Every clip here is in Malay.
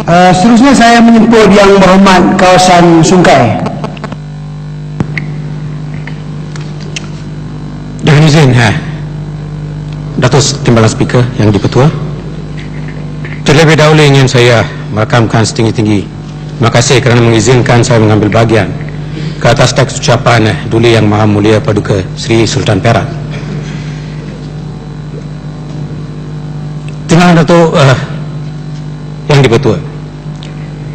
Seterusnya saya menyebut Yang Berhormat kawasan Sungkai. Dengan izin, Datuk Timbalan Speaker yang dipertua, terlebih dahulu ingin saya merakamkan setinggi-tinggi terima kasih kerana mengizinkan saya mengambil bahagian ke atas teks ucapan Duli Yang Maha Mulia Paduka Sri Sultan Perak. Timbalan Datuk yang dipertua,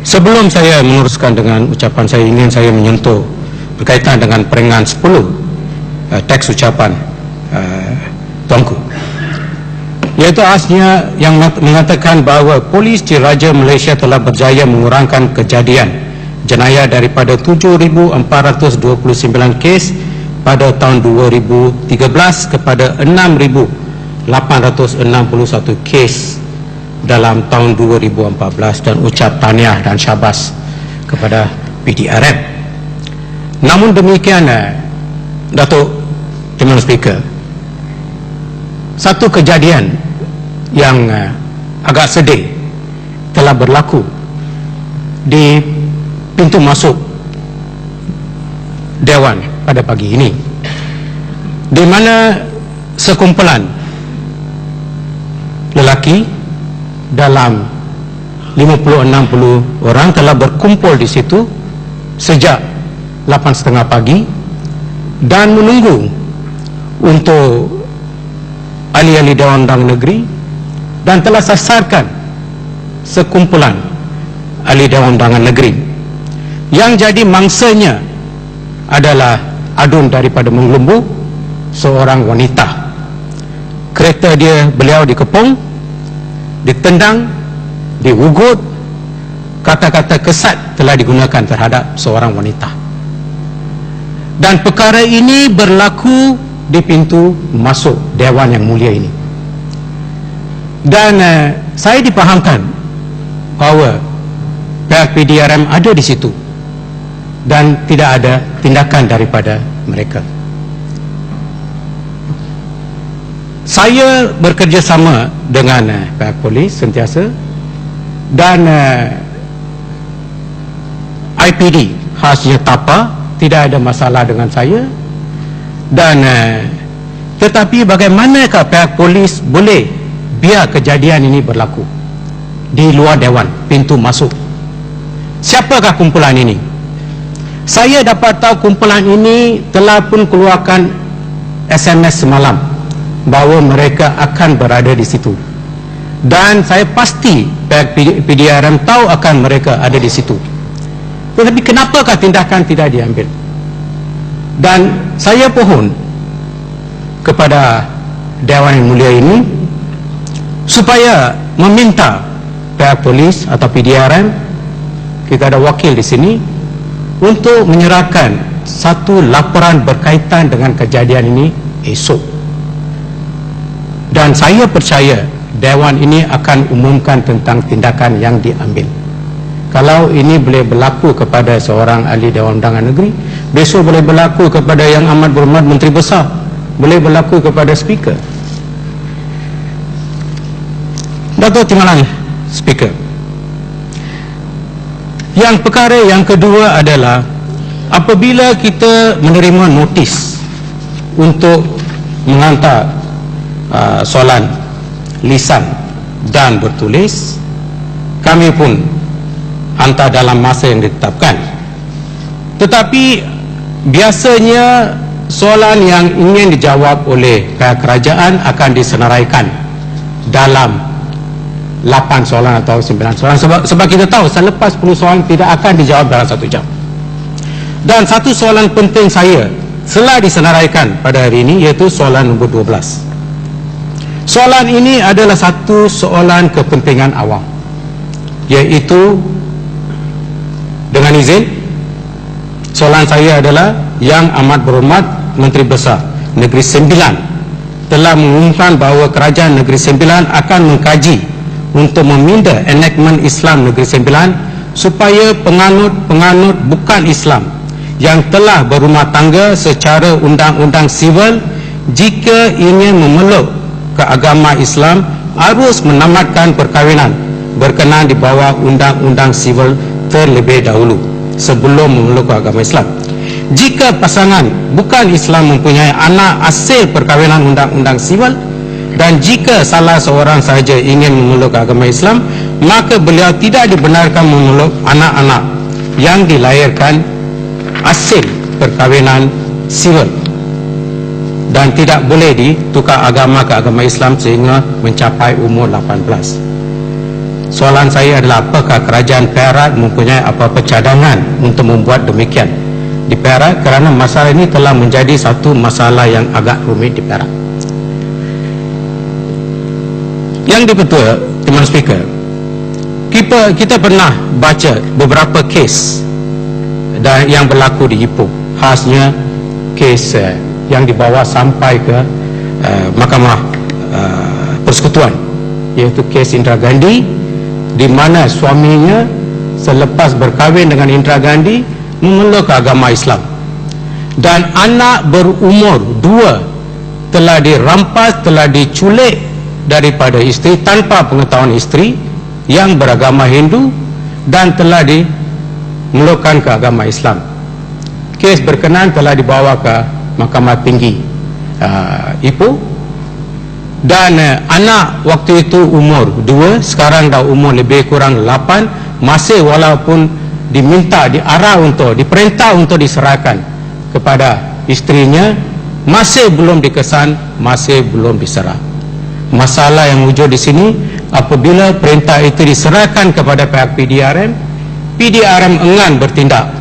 sebelum saya meneruskan dengan ucapan saya, ingin saya menyentuh berkaitan dengan peringatan 10 teks ucapan Tuanku, iaitu asnya yang mengatakan bahawa Polis Diraja Malaysia telah berjaya mengurangkan kejadian jenayah daripada 7,429 kes pada tahun 2013 kepada 6,861 kes dalam tahun 2014, dan ucap tahniah dan syabas kepada PDRM. Namun demikian, Datuk Timbalan Speaker, satu kejadian yang agak sedih telah berlaku di pintu masuk Dewan pada pagi ini, di mana sekumpulan lelaki dalam 50-60 orang telah berkumpul di situ sejak 8:30 pagi dan menunggu untuk ahli-ahli Dewan Undangan Negeri, dan telah sasarkan sekumpulan ahli Dewan Undangan Negeri. Yang jadi mangsanya adalah adun daripada Mengelumbu, seorang wanita. Kereta beliau dikepung, ditendang, diugut, kata-kata kesat telah digunakan terhadap seorang wanita. Dan perkara ini berlaku di pintu masuk Dewan Yang Mulia ini. Dan saya dipahamkan bahawa pihak PDRM ada di situ dan tidak ada tindakan daripada mereka. Saya bekerjasama dengan pihak polis sentiasa, dan IPD khasnya TAPA tidak ada masalah dengan saya. Dan tetapi bagaimanakah pihak polis boleh biar kejadian ini berlaku di luar Dewan, pintu masuk? Siapakah kumpulan ini? Saya dapat tahu kumpulan ini telah pun keluarkan SMS semalam bahawa mereka akan berada di situ, dan saya pasti pihak PDRM tahu akan mereka ada di situ. Tetapi kenapakah tindakan tidak diambil? Dan saya pohon kepada Dewan Yang Mulia ini supaya meminta pihak polis atau PDRM, kita ada wakil di sini, untuk menyerahkan satu laporan berkaitan dengan kejadian ini esok. Dan saya percaya Dewan ini akan umumkan tentang tindakan yang diambil. Kalau ini boleh berlaku kepada seorang ahli Dewan Undangan Negeri, besok boleh berlaku kepada Yang Amat Berhormat Menteri Besar, boleh berlaku kepada Speaker. Datuk Timbalan Speaker, yang perkara yang kedua adalah apabila kita menerima notis untuk menghantar soalan lisan dan bertulis, kami pun hantar dalam masa yang ditetapkan. Tetapi biasanya soalan yang ingin dijawab oleh pihak kerajaan akan disenaraikan dalam 8 soalan atau 9 soalan, sebab kita tahu selepas 10 soalan tidak akan dijawab dalam 1 jam. Dan satu soalan penting saya telah disenaraikan pada hari ini, iaitu soalan nombor 12. Soalan ini adalah satu soalan kepentingan awam, iaitu, dengan izin, soalan saya adalah Yang Amat Berhormat Menteri Besar Negeri Sembilan telah mengumumkan bahawa Kerajaan Negeri Sembilan akan mengkaji untuk meminda enactment Islam Negeri Sembilan supaya penganut-penganut bukan Islam yang telah berumah tangga secara undang-undang sivil, jika ingin memeluk ke agama Islam, harus menamatkan perkahwinan berkenaan di bawah undang-undang sivil terlebih dahulu sebelum memeluk agama Islam. Jika pasangan bukan Islam mempunyai anak hasil perkahwinan undang-undang sivil, dan jika salah seorang sahaja ingin memeluk agama Islam, maka beliau tidak dibenarkan memeluk anak-anak yang dilahirkan hasil perkahwinan sivil, dan tidak boleh ditukar agama ke agama Islam sehingga mencapai umur 18. Soalan saya adalah, apakah kerajaan Perak mempunyai apa-apa cadangan untuk membuat demikian di Perak, kerana masalah ini telah menjadi satu masalah yang agak rumit di Perak. Yang dibetul, Tuan Speaker, kita pernah baca beberapa kes yang berlaku di Ipoh, khasnya kes yang dibawa sampai ke Mahkamah Persekutuan, iaitu kes Indira Gandhi, di mana suaminya selepas berkahwin dengan Indira Gandhi memeluk agama Islam, dan anak berumur 2 telah dirampas, telah diculik daripada isteri tanpa pengetahuan isteri yang beragama Hindu, dan telah dimelukkan ke agama Islam. Kes berkenaan telah dibawa ke Mahkamah Tinggi Ipoh, dan anak waktu itu umur 2, sekarang dah umur lebih kurang 8, masih walaupun diminta, diperintah untuk diserahkan kepada isterinya, masih belum dikesan, masih belum diserah. Masalah yang wujud di sini, apabila perintah itu diserahkan kepada pihak PDRM, PDRM enggan bertindak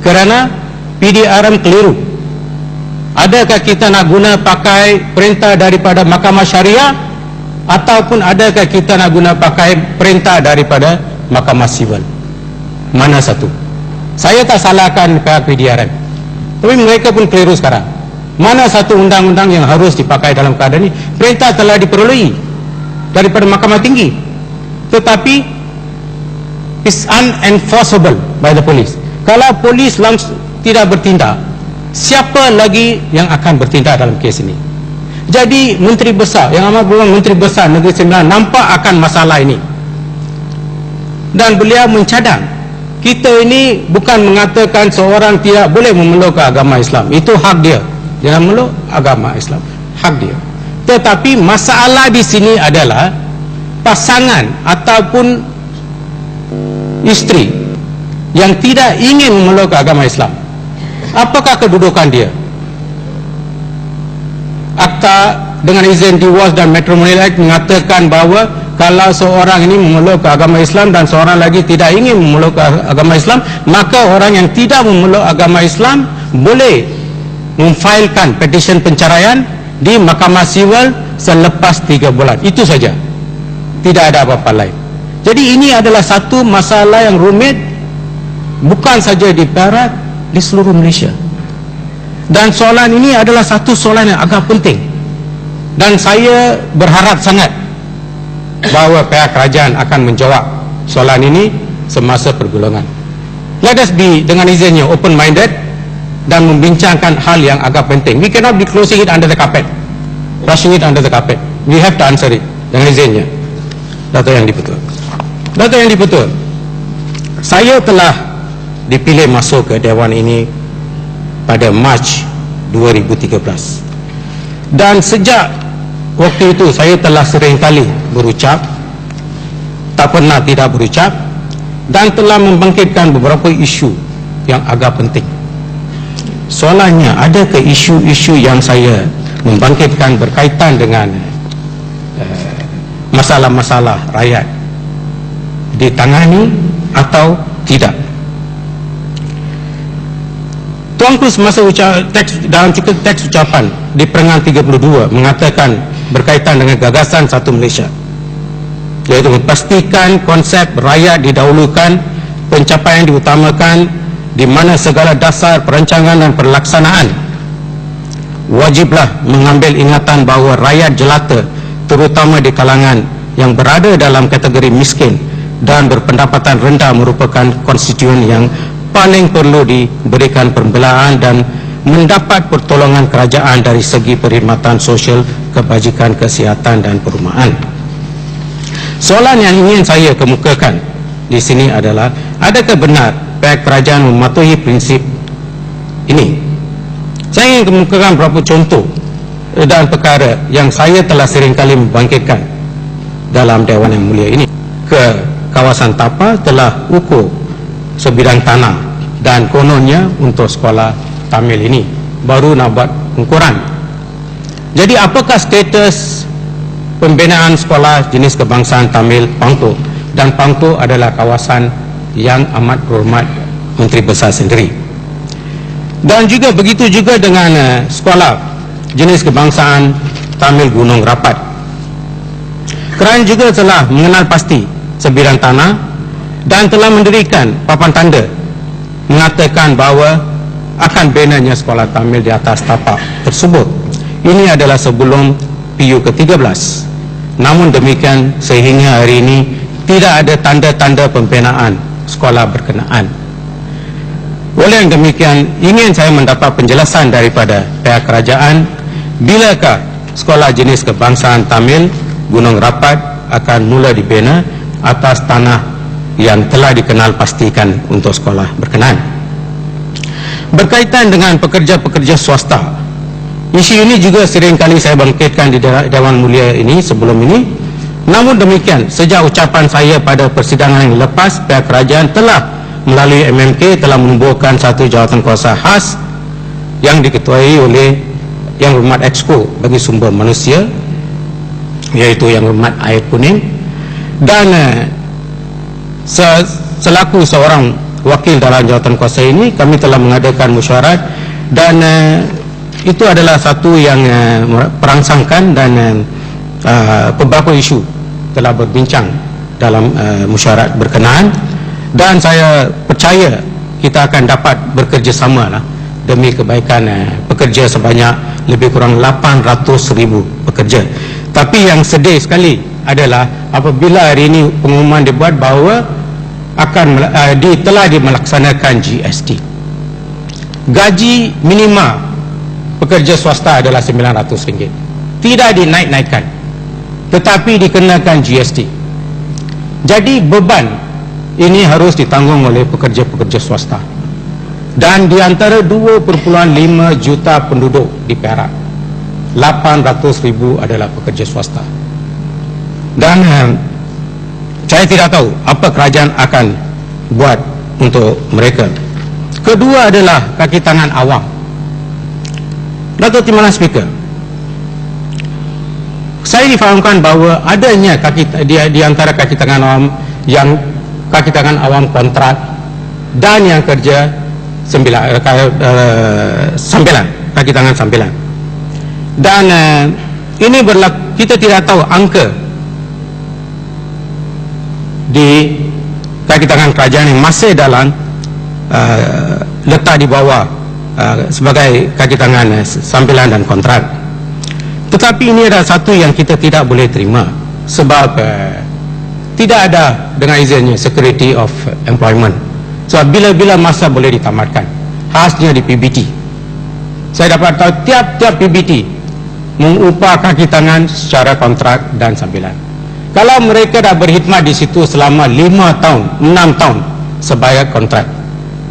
kerana PDRM keliru. Adakah kita nak guna pakai perintah daripada Mahkamah Syariah, ataupun adakah kita nak guna pakai perintah daripada Mahkamah Sivil? Mana satu? Saya tak salahkan pihak PDRM, tapi mereka pun keliru sekarang. Mana satu undang-undang yang harus dipakai dalam keadaan ini? Perintah telah diperoleh daripada Mahkamah Tinggi, tetapi is unenforceable by the police. Kalau polis langsung tidak bertindak, siapa lagi yang akan bertindak dalam kes ini? Jadi Menteri Besar, yang amat berhormat Menteri Besar Negeri Sembilan nampak akan masalah ini, dan beliau mencadang, kita ini bukan mengatakan seorang tidak boleh memeluk agama Islam, itu hak dia, jangan memeluk agama Islam, hak dia. Tetapi masalah di sini adalah pasangan ataupun isteri yang tidak ingin memeluk agama Islam, apakah kedudukan dia? Akta dengan izin Divorce dan Matrimonial Act mengatakan bahawa kalau seorang ini memeluk agama Islam dan seorang lagi tidak ingin memeluk agama Islam, maka orang yang tidak memeluk agama Islam boleh memfailkan petisi penceraian di Mahkamah Sivil selepas 3 bulan. Itu saja, tidak ada apa-apa lain. Jadi ini adalah satu masalah yang rumit, bukan saja di Perak, di seluruh Malaysia. Dan soalan ini adalah satu soalan yang agak penting, dan saya berharap sangat bahawa pihak kerajaan akan menjawab soalan ini semasa pergulungan. Let us be, dengan izinnya, open-minded dan membincangkan hal yang agak penting. We cannot be closing it under the carpet, brushing it under the carpet. We have to answer it. Dengan izinnya, Dato' Yang Dipertua, Dato' Yang Dipertua, saya telah dipilih masuk ke Dewan ini pada Mac 2013, dan sejak waktu itu saya telah sering kali berucap, tak pernah tidak berucap, dan telah membangkitkan beberapa isu yang agak penting. Soalannya, adakah isu-isu yang saya membangkitkan berkaitan dengan masalah-masalah rakyat ditangani atau tidak? Tuan Kruz masa dalam teks ucapan di Perengan 32 mengatakan berkaitan dengan gagasan satu Malaysia, iaitu memastikan konsep rakyat didahulukan, pencapaian diutamakan, di mana segala dasar perancangan dan pelaksanaan wajiblah mengambil ingatan bahawa rakyat jelata, terutama di kalangan yang berada dalam kategori miskin dan berpendapatan rendah, merupakan konstituen yang paling perlu diberikan pembelaan dan mendapat pertolongan kerajaan dari segi perkhidmatan sosial, kebajikan, kesihatan dan perumahan. Soalan yang ingin saya kemukakan di sini adalah, adakah benar pihak kerajaan mematuhi prinsip ini? Saya ingin kemukakan beberapa contoh dan perkara yang saya telah seringkali membangkitkan dalam Dewan Yang Mulia ini. Ke kawasan Tapa telah ukur sebidang tanah dan kononnya untuk sekolah Tamil ini baru nak buat ukuran. Jadi apakah status pembinaan sekolah jenis kebangsaan Tamil Pangko? Dan Pangko adalah kawasan yang amat berhormat Menteri Besar sendiri. Dan juga begitu juga dengan sekolah jenis kebangsaan Tamil Gunung Rapat. Kerajaan juga telah mengenal pasti sebidang tanah dan telah mendirikan papan tanda mengatakan bahawa akan binanya sekolah Tamil di atas tapak tersebut. Ini adalah sebelum PU ke-13. Namun demikian, sehingga hari ini tidak ada tanda-tanda pembinaan sekolah berkenaan. Oleh yang demikian, ingin saya mendapat penjelasan daripada pihak kerajaan, bilakah sekolah jenis kebangsaan Tamil Gunung Rapat akan mula dibina atas tanah yang telah dikenal pastikan untuk sekolah berkenaan. Berkaitan dengan pekerja-pekerja swasta, isu ini juga sering kali saya bangkitkan di Dewan Mulia ini sebelum ini. Namun demikian, sejak ucapan saya pada persidangan yang lepas, pihak kerajaan telah melalui MMK telah menubuhkan satu jawatan kuasa khas yang diketuai oleh Yang Berhormat Exco bagi sumber manusia, iaitu Yang Berhormat Air Kuning, dan selaku seorang wakil dalam jawatan kuasa ini, kami telah mengadakan mesyuarat dan itu adalah satu yang perangsangkan dan beberapa isu telah berbincang dalam mesyuarat berkenaan, dan saya percaya kita akan dapat bekerjasama lah demi kebaikan pekerja sebanyak lebih kurang 800,000 pekerja. Tapi yang sedih sekali adalah apabila hari ini pengumuman dibuat bahawa telah dimelaksanakan GST. Gaji minima pekerja swasta adalah RM900, tidak dinaik-naikkan, tetapi dikenakan GST. Jadi beban ini harus ditanggung oleh pekerja-pekerja swasta. Dan di antara 2.5 juta penduduk di Perak, 800,000 adalah pekerja swasta. Dan saya tidak tahu apa kerajaan akan buat untuk mereka. Kedua adalah kaki tangan awam. Datuk Timbalan Speaker, saya difahamkan bahawa adanya di antara kaki tangan awam yang kaki tangan awam kontrak dan yang kerja sambilan, kaki tangan sambilan. Dan ini berlaku, kita tidak tahu angka di kaki tangan kerajaan yang masih dalam letak di bawah sebagai kaki tangan sambilan dan kontrak. Tetapi ini adalah satu yang kita tidak boleh terima, sebab tidak ada dengan izinnya security of employment. Sebab bila-bila masa boleh ditamatkan, khasnya di PBT. Saya dapat tahu tiap-tiap PBT mengupah kaki tangan secara kontrak dan sambilan. Kalau mereka dah berkhidmat di situ selama 5 tahun, 6 tahun sebagai kontrak,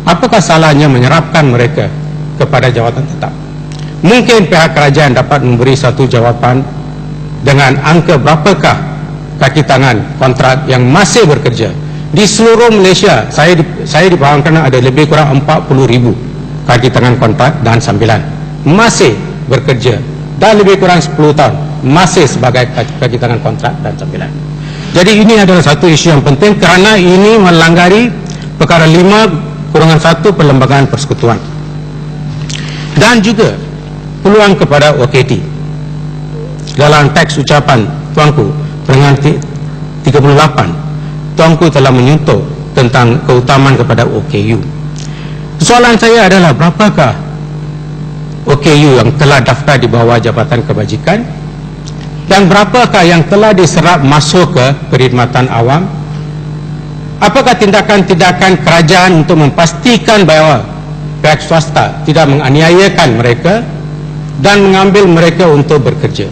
apakah salahnya menyerapkan mereka kepada jawatan tetap? Mungkin pihak kerajaan dapat memberi satu jawapan dengan angka berapakah kaki tangan kontrak yang masih bekerja di seluruh Malaysia. Saya dipahamkan ada lebih kurang 40,000 kaki tangan kontrak dan sambilan masih bekerja, dan lebih kurang 10 tahun masih sebagai kaki tangan kontrak dan sambilan. Jadi ini adalah satu isu yang penting kerana ini melanggari perkara 5-1 Perlembagaan Persekutuan. Dan juga peluang kepada OKT. Dalam teks ucapan Tuanku Peringatan 38, Tuanku telah menyentuh tentang keutamaan kepada OKU. Soalan saya adalah, berapakah OKU yang telah daftar di bawah Jabatan Kebajikan, dan berapakah yang telah diserap masuk ke perkhidmatan awam? Apakah tindakan-tindakan kerajaan untuk memastikan bahawa pihak swasta tidak menganiayakan mereka dan mengambil mereka untuk bekerja?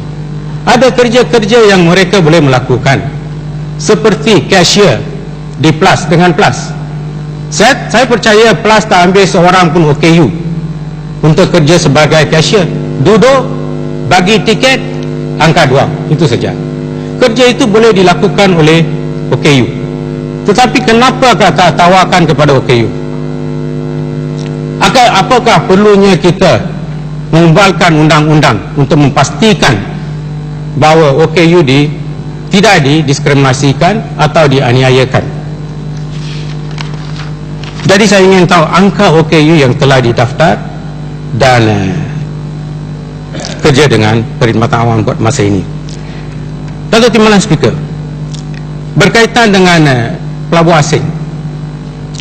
Ada kerja-kerja yang mereka boleh melakukan, seperti cashier di Plus dengan Plus. Saya percaya Plus tak ambil seorang pun OKU untuk kerja sebagai cashier. Duduk, bagi tiket, angkat wang, itu saja. Kerja itu boleh dilakukan oleh OKU. Tetapi kenapa tak tawarkan kepada OKU? Apakah perlunya kita mengubalkan undang-undang untuk memastikan bahawa OKU tidak didiskriminasikan atau dianiayakan? Jadi saya ingin tahu angka OKU yang telah didaftar dan kerja dengan perkhidmatan awam buat masa ini. Datuk Timbalan Speaker, berkaitan dengan pelabuhan asing,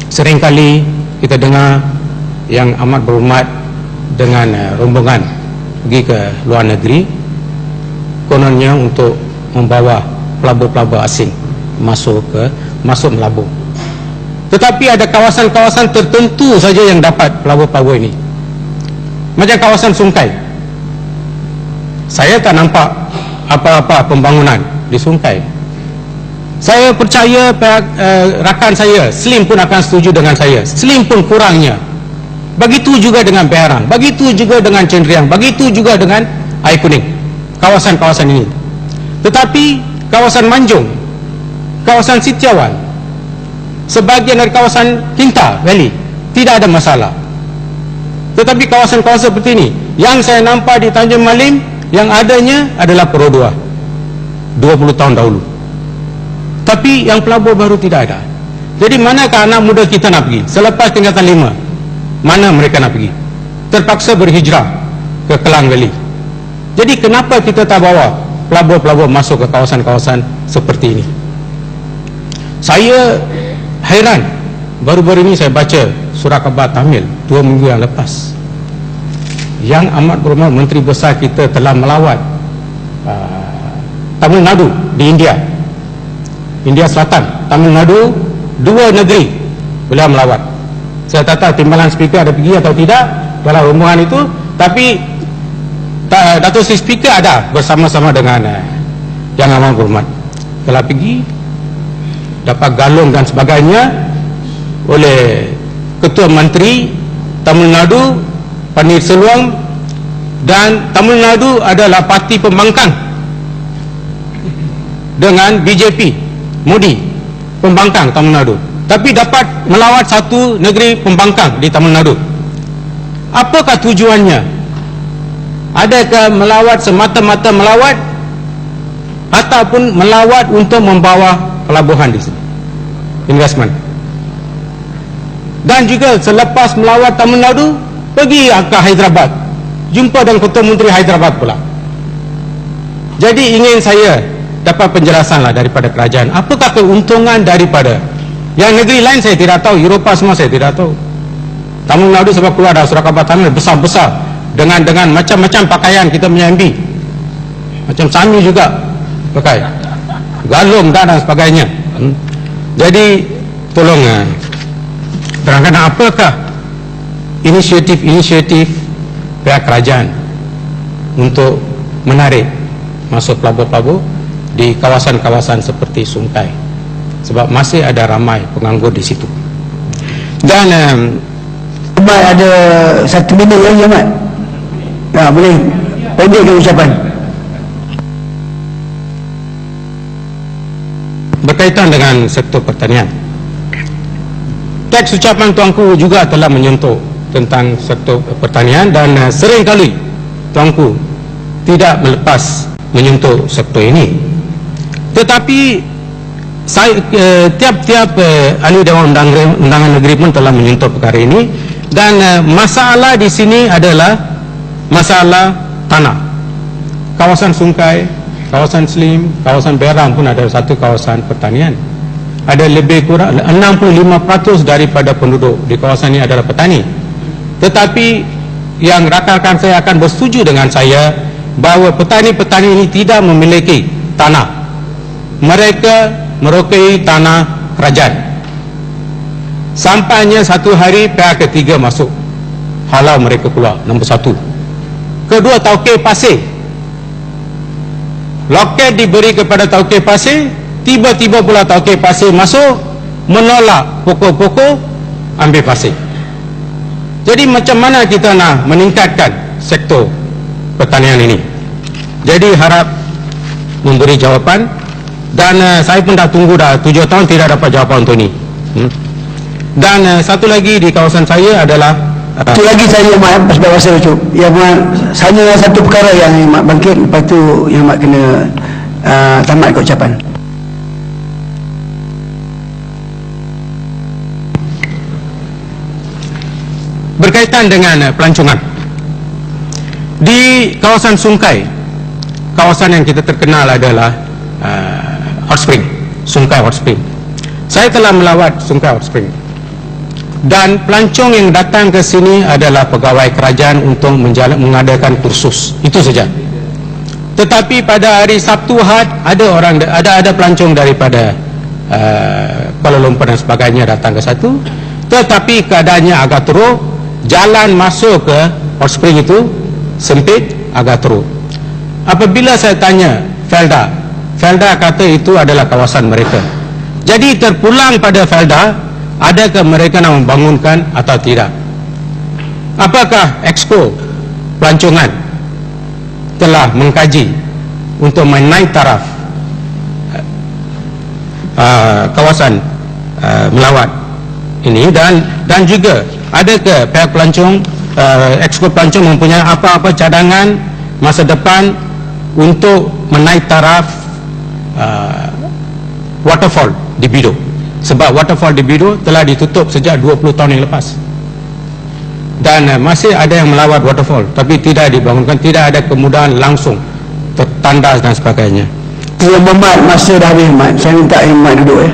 seringkali kita dengar yang amat berhormat dengan rombongan pergi ke luar negeri, kononnya untuk membawa pelabur-pelabur asing masuk melabur. Tetapi ada kawasan-kawasan tertentu saja yang dapat pelabur-pelabur ini. Macam kawasan Sungai. Saya tak nampak apa-apa pembangunan di Sungai. Saya percaya rakan saya, Slim pun akan setuju dengan saya. Slim pun kurangnya. Begitu juga dengan Berang, begitu juga dengan Cendriang, begitu juga dengan Air Kuning. Kawasan-kawasan ini. Tetapi kawasan Manjung, kawasan Sitiawan, sebahagian dari kawasan Kinta Valley tidak ada masalah. Tetapi kawasan-kawasan seperti ini yang saya nampak di Tanjung Malim, yang adanya adalah Pro 2 20 tahun dahulu. Tapi yang pelabur baru tidak ada. Jadi manakah anak muda kita nak pergi selepas tingkatan 5? Mana mereka nak pergi? Terpaksa berhijrah ke Kelang Valley. Jadi kenapa kita tak bawa pelabur-pelabur masuk ke kawasan-kawasan seperti ini? Saya hairan, baru-baru ini saya baca surat khabar Tamil 2 minggu yang lepas, yang amat berhormat Menteri Besar kita telah melawat Tamil Nadu di India Selatan, Tamil Nadu, 2 negeri beliau melawat. Saya tak tahu Timbalan Speaker ada pergi atau tidak dalam rombongan itu, tapi Datuk Seri Speaker ada bersama-sama dengan yang amat berhormat, telah pergi, dapat galung dan sebagainya oleh Ketua Menteri Tamil Nadu Panneerselvam, dan Tamil Nadu adalah parti pembangkang dengan BJP, Modi, pembangkang Tamil Nadu, tapi dapat melawat satu negeri pembangkang di Tamil Nadu. Apakah tujuannya? Adakah melawat semata-mata melawat, ataupun melawat untuk membawa pelabuhan di sini, investment? Dan juga selepas melawat Tamil Nadu, pergi ke Hyderabad, jumpa dengan Ketua Menteri Hyderabad pula. Jadi ingin saya dapat penjelasan daripada kerajaan, apakah keuntungan daripada yang negeri lain saya tidak tahu, Eropah semua saya tidak tahu. Tamil Nadu sebab keluar dari surat khabar Tamil besar-besar dengan macam-macam pakaian kita punya MB, macam Sami juga pakai galung dan sebagainya. Jadi tolong terangkan apakah inisiatif pihak kerajaan untuk menarik masuk pelabur-pelabur di kawasan-kawasan seperti Sungai, sebab masih ada ramai penganggur di situ. Dan ada 1 minit lagi, Ahmad. Boleh pendekkan ucapan. Berkaitan dengan sektor pertanian, teks ucapan tuanku juga telah menyentuh tentang sektor pertanian, dan seringkali tuanku tidak melepas menyentuh sektor ini. Tetapi saya, tiap-tiap ahli Dewan Undangan Negeri pun telah menyentuh perkara ini, dan masalah di sini adalah masalah tanah. Kawasan Sungai, kawasan Slim, kawasan Berang pun ada satu kawasan pertanian. Ada lebih kurang 65% daripada penduduk di kawasan ini adalah petani. Tetapi yang rakan-rakan saya akan bersetuju dengan saya bahawa petani-petani ini tidak memiliki tanah. Mereka merokai tanah kerajaan. Sampainya satu hari pihak ketiga masuk, halau mereka keluar. Nombor 1. Kedua, tauke pasir. Loket diberi kepada tauke pasir, tiba-tiba pula Tauke Pasir masuk, menolak pokok-pokok, ambil pasir. Jadi macam mana kita nak meningkatkan sektor pertanian ini? Jadi harap memberi jawapan, dan saya pun dah tunggu dah 7 tahun tidak dapat jawapan untuk ini. Dan satu lagi di kawasan saya adalah Itu lagi saya mak sebab masa tu. Yang hanya satu perkara yang mak bangkit, lepas tu yang mak kena tamat ke ucapan. berkaitan dengan pelancongan di kawasan Sungai. Kawasan yang kita terkenal adalah Hot Spring, Sungai Hot Spring. Saya telah melawat Sungai Hot Spring, dan pelancong yang datang ke sini adalah pegawai kerajaan untuk mengadakan kursus, itu saja. Tetapi pada hari Sabtu Ahad ada pelancong daripada Kuala Lumpur dan sebagainya datang ke satu, tetapi keadaannya agak teruk. Jalan masuk ke Hot Spring itu sempit, agak teruk. Apabila saya tanya Felda kata itu adalah kawasan mereka. Jadi terpulang pada Felda, adakah mereka nak membangunkan atau tidak? Apakah Exco pelancongan telah mengkaji untuk menaik taraf kawasan melawat ini, dan juga adakah pihak pelancong Exco pelancong mempunyai apa-apa cadangan masa depan untuk menaik taraf waterfall di Bido? Sebab waterfall di Bido telah ditutup sejak 20 tahun yang lepas, dan masih ada yang melawat waterfall tapi tidak dibangunkan, tidak ada kemudahan langsung tertandas dan sebagainya. Yang Muhammad masa dah habis, Mat. Saya minta Mat duduk